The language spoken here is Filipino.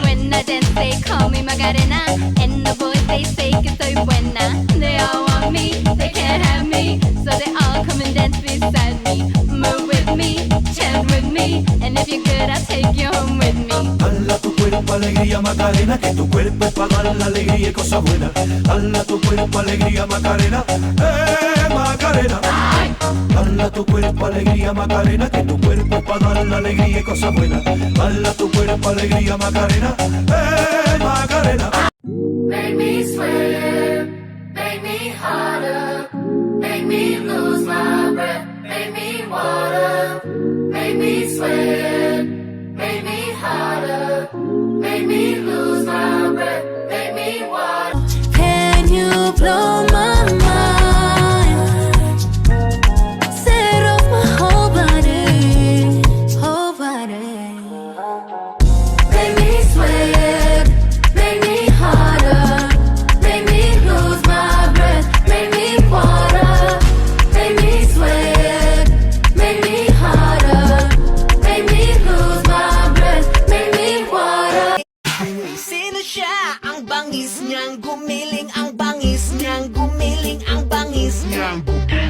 When I dance, they call me Macarena, and the boys they say que soy buena. They all want me, they can't have me, so they all come and dance beside me. Move with me, chant with me, and if you're good, I'll take you home with me. Dala tu cuerpo alegría Macarena, que tu cuerpo es para dar la alegría y cosas buenas. Dala tu cuerpo alegría Macarena, Macarena. Dala tu cuerpo alegría Macarena, que tu cuerpo es para dar la alegría y cosas buenas. Dala tu cuerpo alegría Macarena, Macarena. Make me sweat, make me harder, make me lose my breath, make me water, make me sweat, make me harder, make me lose my breath, make me water. Can you blow my mind? Set off my whole body, whole body. Make me sweat, make me harder, make me lose my breath, make me water, make me sweat, make me harder, make me lose my breath, make me water. Sino siya? Ang bangis niyang gumiling, ang bangis niyang gumiling, ang bangis niyang gumiling.